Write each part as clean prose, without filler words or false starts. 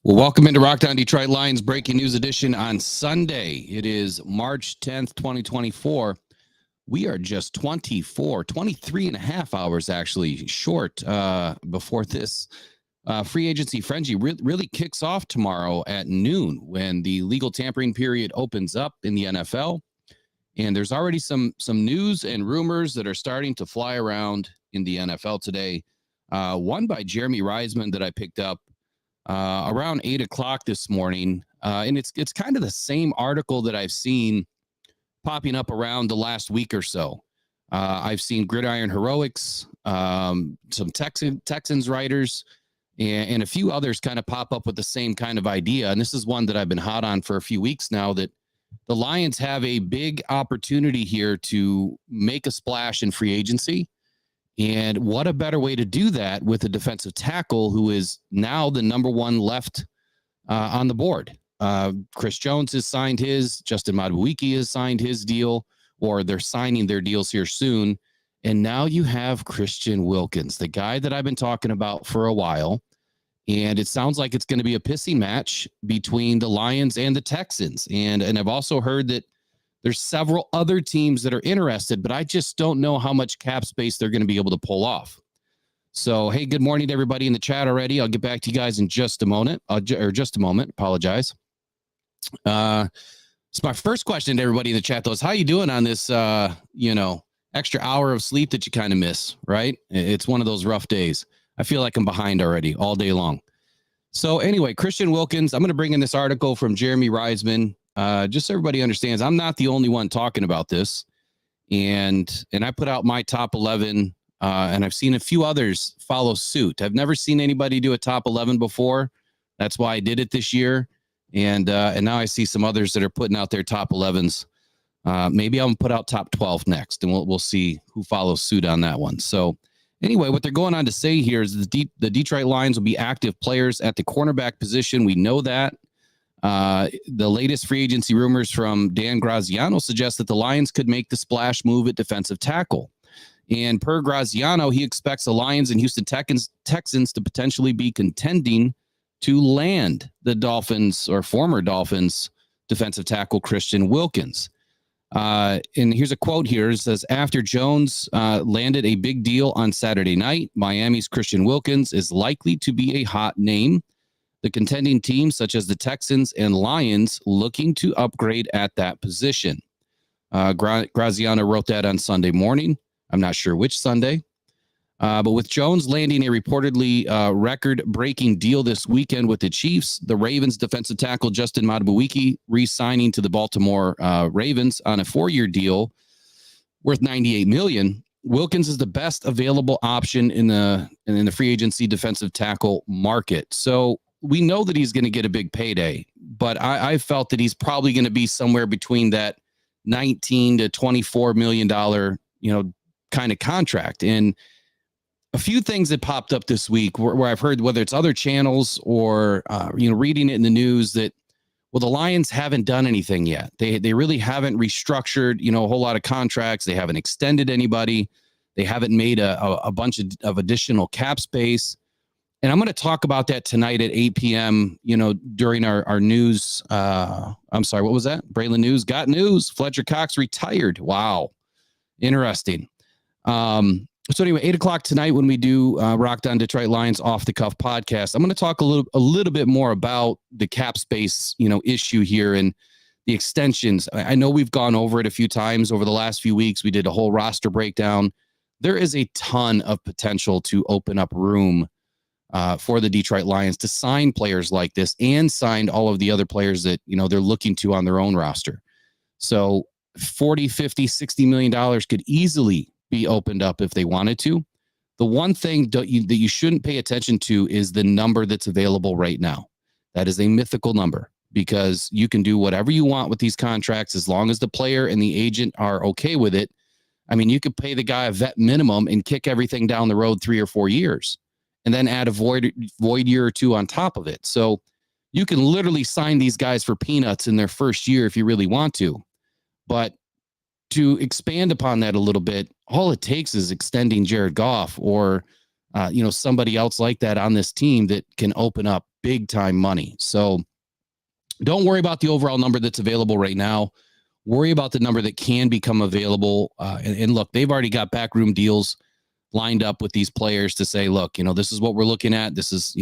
Well, welcome into Rockdown Detroit Lions Breaking News Edition on Sunday. It is March 10th, 2024. We are just 23 and a half hours actually short before this free agency frenzy really kicks off tomorrow at noon when the legal tampering period opens up in the NFL. And there's already some news and rumors that are starting to fly around in the NFL today. One by Jeremy Reisman that I picked up around 8 o'clock this morning. And it's kind of the same article that I've seen popping up around the last week or so. I've seen Gridiron Heroics, some Texans writers, and a few others kind of pop up with the same kind of idea. And this is one that I've been hot on for a few weeks now, that the Lions have a big opportunity here to make a splash in free agency. And what a better way to do that with a defensive tackle who is now the number one left on the board. Chris Jones has signed his. Justin Madubuike has signed his deal, or they're signing their deals here soon. And now you have Christian Wilkins, the guy that I've been talking about for a while. And it sounds like it's going to be a pissing match between the Lions and the Texans. And I've also heard that there's several other teams that are interested, but I just don't know how much cap space they're going to be able to pull off. So, hey, good morning to everybody in the chat already. I'll get back to you guys in just a moment, Apologize. So my first question to everybody in the chat, though, is how you doing on this, extra hour of sleep that you kind of miss, right? It's one of those rough days. I feel like I'm behind already all day long. So anyway, Christian Wilkins, I'm going to bring in this article from Jeremy Reisman. Just so everybody understands, I'm not the only one talking about this. And I put out my top 11, and I've seen a few others follow suit. I've never seen anybody do a top 11 before. That's why I did it this year. And now I see some others that are putting out their top 11s. Maybe I'm going to put out top 12 next, and we'll see who follows suit on that one. So anyway, what they're going on to say here is the Detroit Lions will be active players at the cornerback position. We know that. The latest free agency rumors from Dan Graziano suggest that the Lions could make the splash move at defensive tackle. And per Graziano, he expects the Lions and Houston Texans to potentially be contending to land the Dolphins or former Dolphins defensive tackle Christian Wilkins. And here's a quote here. It says, after Jones landed a big deal on Saturday night, Miami's Christian Wilkins is likely to be a hot name. The contending teams, such as the Texans and Lions, looking to upgrade at that position. Graziano wrote that on Sunday morning. I'm not sure which Sunday. But with Jones landing a reportedly record-breaking deal this weekend with the Chiefs, the Ravens defensive tackle Justin Madubuike re-signing to the Baltimore Ravens on a 4-year deal worth $98 million, Wilkins is the best available option in the free agency defensive tackle market. So we know that he's going to get a big payday, but I felt that he's probably going to be somewhere between that $19 to $24 million, kind of contract. And a few things that popped up this week where I've heard, whether it's other channels or, reading it in the news, that, well, the Lions haven't done anything yet. They really haven't restructured, a whole lot of contracts. They haven't extended anybody. They haven't made a bunch of additional cap space. And I'm going to talk about that tonight at 8 p.m., during our news. I'm sorry, what was that? Braylon News got news. Fletcher Cox retired. Wow. Interesting. So anyway, 8 o'clock tonight when we do Rockdown Detroit Lions Off the Cuff podcast, I'm going to talk a little bit more about the cap space, issue here and the extensions. I know we've gone over it a few times over the last few weeks. We did a whole roster breakdown. There is a ton of potential to open up room for the Detroit Lions to sign players like this and sign all of the other players that, they're looking to on their own roster. So $40, $50, $60 million could easily be opened up if they wanted to. The one thing that you shouldn't pay attention to is the number that's available right now. That is a mythical number because you can do whatever you want with these contracts as long as the player and the agent are okay with it. I mean, you could pay the guy a vet minimum and kick everything down the road 3 or 4 years and then add a void year or two on top of it. So you can literally sign these guys for peanuts in their first year if you really want to. But to expand upon that a little bit, all it takes is extending Jared Goff or somebody else like that on this team that can open up big time money. So don't worry about the overall number that's available right now. Worry about the number that can become available. And look, they've already got backroom deals lined up with these players to say, look, this is what we're looking at. This is,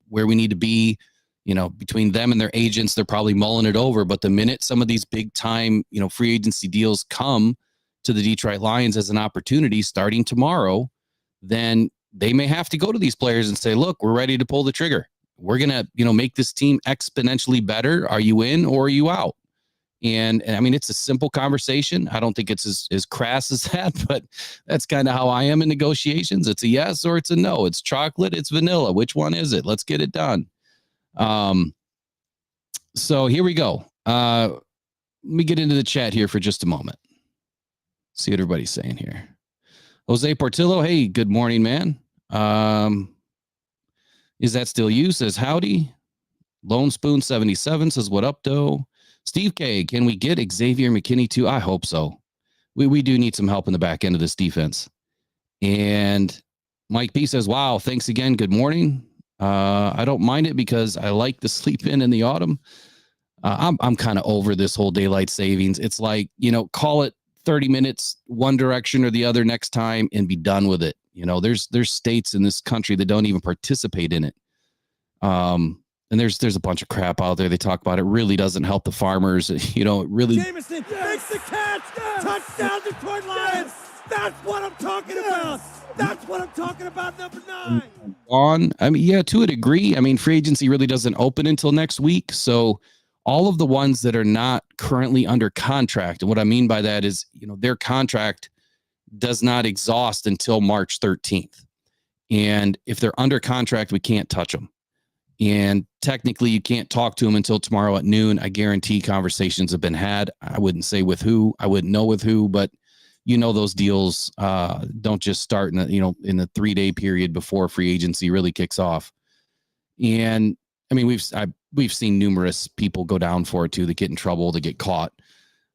where we need to be. Between them and their agents, they're probably mulling it over. But the minute some of these big time, free agency deals come to the Detroit Lions as an opportunity starting tomorrow, then they may have to go to these players and say, look, we're ready to pull the trigger. We're going to, make this team exponentially better. Are you in or are you out? And I mean, it's a simple conversation. I don't think it's as crass as that, but that's kind of how I am in negotiations. It's a yes or it's a no. It's chocolate, it's vanilla. Which one is it? Let's get it done. So here we go. Let me get into the chat here for just a moment. See what everybody's saying here. Jose Portillo, hey, good morning, man. Is that still you? Says howdy. Lone Spoon 77 says what up, though. Steve K, can we get Xavier McKinney too? I hope so. We do need some help in the back end of this defense. And Mike P says, wow, thanks again. Good morning. I don't mind it because I like the sleep in the autumn. I'm kind of over this whole daylight savings. It's like, call it 30 minutes one direction or the other next time and be done with it. There's states in this country that don't even participate in it. And there's a bunch of crap out there. They talk about it really doesn't help the farmers. It really. Jameson makes the catch. Touchdown, Detroit Lions. That's what I'm talking about. That's what I'm talking about. Number 9. I mean, yeah, to a degree. I mean, free agency really doesn't open until next week. So all of the ones that are not currently under contract, and what I mean by that is, their contract does not exhaust until March 13th. And if they're under contract, we can't touch them. And technically, you can't talk to them until tomorrow at noon. I guarantee conversations have been had. I wouldn't say with who. I wouldn't know with who, but those deals don't just start in the 3-day period before free agency really kicks off. And I mean, we've seen numerous people go down for it too. That get in trouble, that get caught.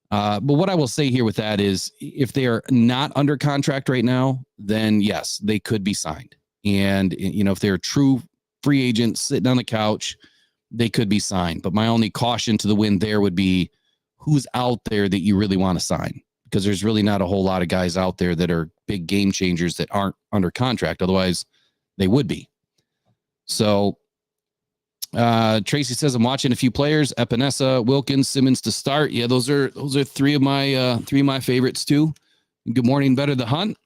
But what I will say here with that is, if they are not under contract right now, then yes, they could be signed. And if they're true free agents sitting on the couch, they could be signed. But my only caution to the wind there would be who's out there that you really want to sign, because there's really not a whole lot of guys out there that are big game changers that aren't under contract. Otherwise, they would be. So Tracy says, I'm watching a few players: Epinesa, Wilkins, Simmons to start. Yeah, those are three of my favorites too. Good morning, Better the Hunt.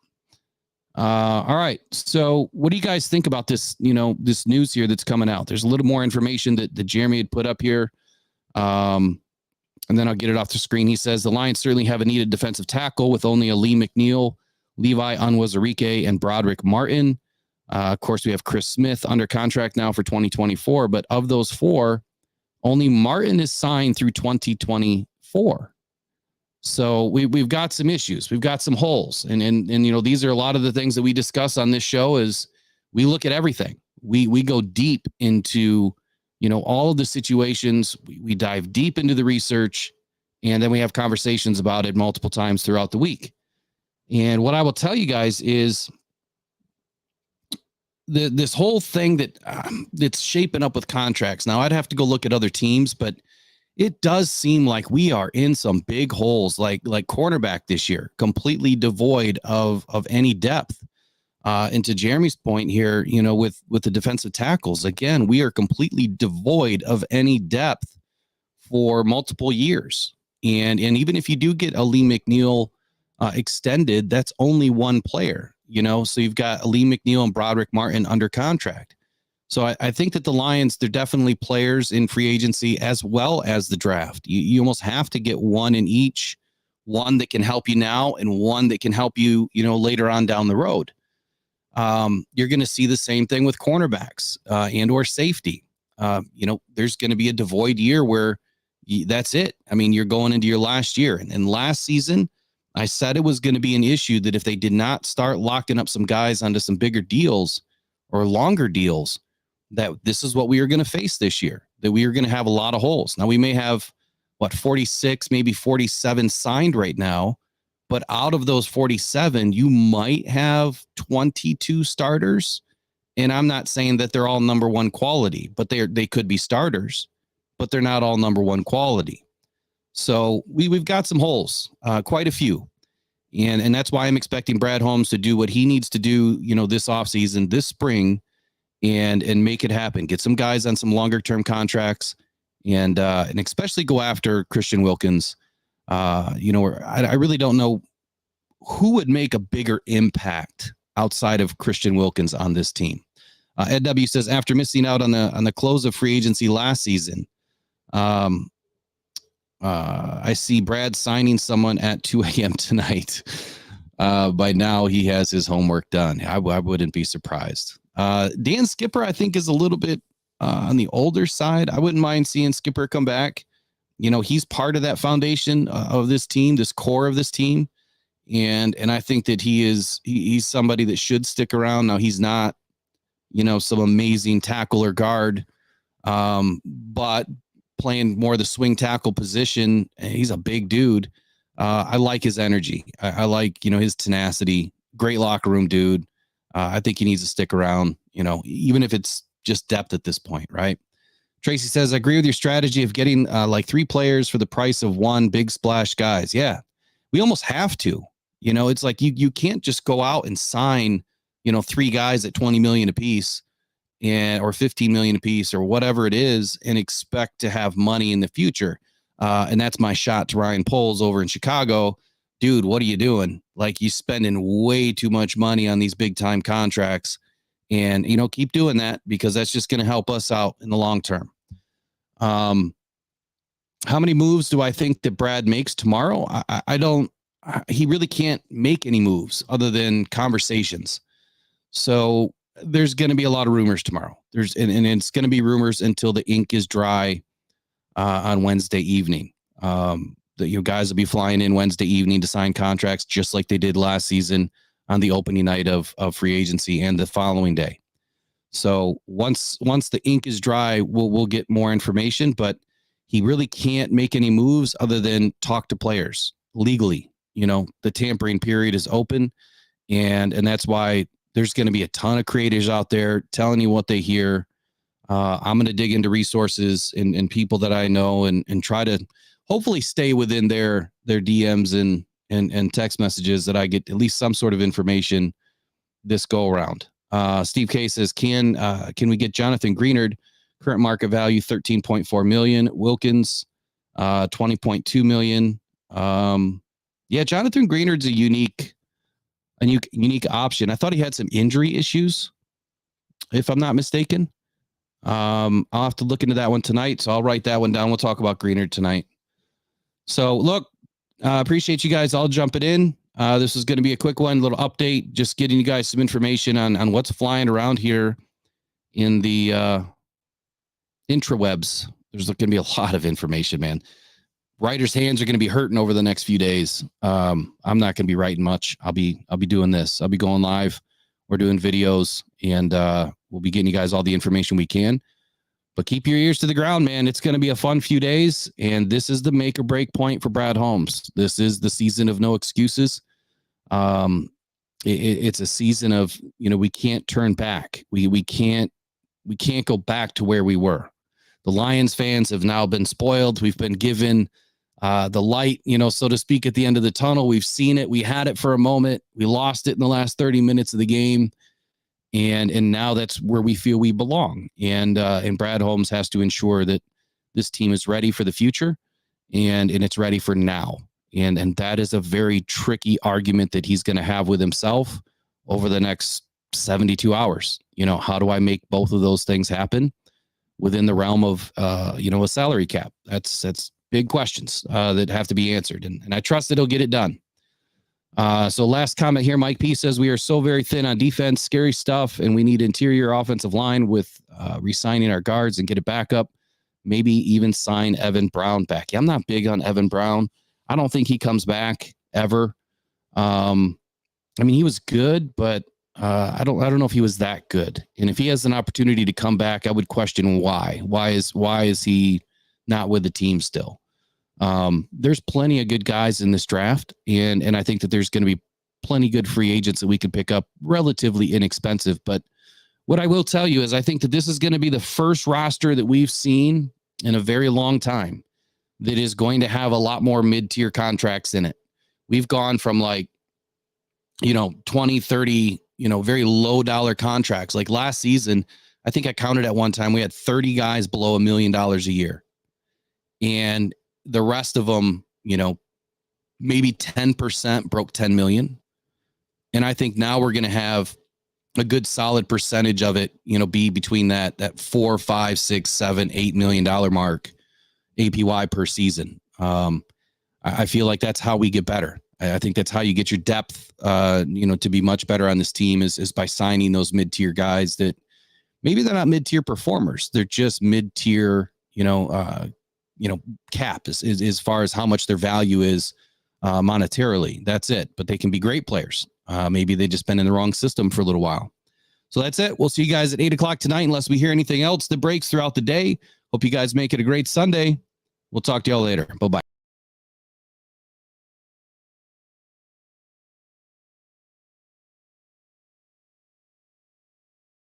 All right. So what do you guys think about this, this news here that's coming out? There's a little more information that Jeremy had put up here. And then I'll get it off the screen. He says the Lions certainly have a needed defensive tackle with only Ali McNeil, Levi Onwuzurike, and Broderick Martin. Of course, we have Chris Smith under contract now for 2024, but of those 4, only Martin is signed through 2024. So we've got some issues. We've got some holes. And these are a lot of the things that we discuss on this show. Is we look at everything. We go deep into, all of the situations. We dive deep into the research, and then we have conversations about it multiple times throughout the week. And what I will tell you guys is this whole thing that's shaping up with contracts. Now, I'd have to go look at other teams, but it does seem like we are in some big holes, like cornerback this year, completely devoid of any depth. And to Jeremy's point here, with the defensive tackles, again, we are completely devoid of any depth for multiple years. And even if you do get Ali McNeil extended, that's only one player, so you've got Ali McNeil and Broderick Martin under contract. So I think that the Lions, they're definitely players in free agency as well as the draft. You almost have to get one in each, one that can help you now and one that can help you, later on down the road. You're going to see the same thing with cornerbacks and or safety. There's going to be a devoid year where that's it. I mean, you're going into your last year. And last season, I said it was going to be an issue that if they did not start locking up some guys onto some bigger deals or longer deals, that this is what we are going to face this year, that we are going to have a lot of holes. Now, we may have, 46, maybe 47 signed right now, but out of those 47, you might have 22 starters And I'm not saying that they're all number one quality, but they could be starters, but they're not all number one quality. So we've got some holes, quite a few. And that's why I'm expecting Brad Holmes to do what he needs to do, this offseason, this spring, and make it happen. Get some guys on some longer term contracts, and especially go after Christian Wilkins. I really don't know who would make a bigger impact outside of Christian Wilkins on this team. Ed W says, after missing out on the close of free agency last season, I see Brad signing someone at 2 a.m. tonight. By now, he has his homework done. I wouldn't be surprised. Dan Skipper, I think, is a little bit on the older side. I wouldn't mind seeing Skipper come back. He's part of that foundation of this team, this core of this team. And I think that he's somebody that should stick around. Now, he's not, some amazing tackle or guard, but playing more the swing tackle position. He's a big dude. I like his energy. I like, his tenacity. Great locker room dude. I think he needs to stick around, even if it's just depth at this point, right? Tracy says, I agree with your strategy of getting like 3 players for the price of 1 big splash guys. Yeah, we almost have to. It's like you can't just go out and sign, 3 guys at 20 million apiece or 15 million apiece or whatever it is and expect to have money in the future. And that's my shot to Ryan Poles over in Chicago. Dude, what are you doing? Like, you spending way too much money on these big time contracts, and, keep doing that, because that's just going to help us out in the long term. How many moves do I think that Brad makes tomorrow? I don't, he really can't make any moves other than conversations. So there's going to be a lot of rumors tomorrow. And it's going to be rumors until the ink is dry on Wednesday evening. The guys will be flying in Wednesday evening to sign contracts, just like they did last season on the opening night of free agency and the following day. So once the ink is dry, we'll get more information, but he really can't make any moves other than talk to players legally. The tampering period is open, and that's why there's going to be a ton of creators out there telling you what they hear. I'm going to dig into resources and people that I know and try to hopefully stay within their DMs and text messages, that I get at least some sort of information this go around. Steve K says, can we get Jonathan Greenard? Current market value, 13.4 million. Wilkins, 20.2 million. Yeah, Jonathan Greenard's a unique option. I thought he had some injury issues, if I'm not mistaken. I'll have to look into that one tonight, so I'll write that one down. We'll talk about Greenard tonight. So, look, appreciate you guys all jumping in. This is going to be a quick one, little update, just getting you guys some information on what's flying around here in the intrawebs. There's going to be a lot of information, man. Writers' hands are going to be hurting over the next few days. I'm not going to be writing much. I'll be doing this. I'll be going live. We're doing videos, and we'll be getting you guys all the information we can. But keep your ears to the ground, man. It's going to be a fun few days, and this is the make or break point for Brad Holmes. This is the season of no excuses. It's a season of, we can't turn back. We can't go back to where we were. The Lions fans have now been spoiled. We've been given the light, so to speak, at the end of the tunnel. We've seen it. We had it for a moment. We lost it in the last 30 minutes of the game. And now that's where we feel we belong. And Brad Holmes has to ensure that this team is ready for the future and it's ready for now. And that is a very tricky argument that he's going to have with himself over the next 72 hours. How do I make both of those things happen within the realm of, a salary cap? That's big questions that have to be answered. And I trust that he'll get it done. So last comment here, Mike P says, we are so very thin on defense, scary stuff, and we need interior offensive line with re-signing our guards and get it back up. Maybe even sign Evan Brown back. Yeah, I'm not big on Evan Brown. I don't think he comes back ever. He was good, but I don't know if he was that good. And if he has an opportunity to come back, I would question why. Why is he not with the team still? There's plenty of good guys in this draft, and I think that there's going to be plenty good free agents that we could pick up relatively inexpensive, but What I will tell you is I think that this is going to be the first roster that we've seen in a very long time that is going to have a lot more mid-tier contracts in it. We've gone from like, 20, 30, very low dollar contracts. Like last season, I think I counted at one time, we had 30 guys below $1 million a year. And the rest of them, maybe 10% broke 10 million. And I think now we're going to have a good solid percentage of it, be between that $4, $5, $6, $7, $8 million mark APY per season. I feel like that's how we get better. I think that's how you get your depth, to be much better on this team is by signing those mid-tier guys that maybe they're not mid-tier performers. They're just mid-tier, cap as far as how much their value is monetarily. That's it. But they can be great players. Maybe they just been in the wrong system for a little while. So that's it. We'll see you guys at 8:00 tonight, unless we hear anything else that breaks throughout the day. Hope you guys make it a great Sunday. We'll talk to y'all later. Bye-bye.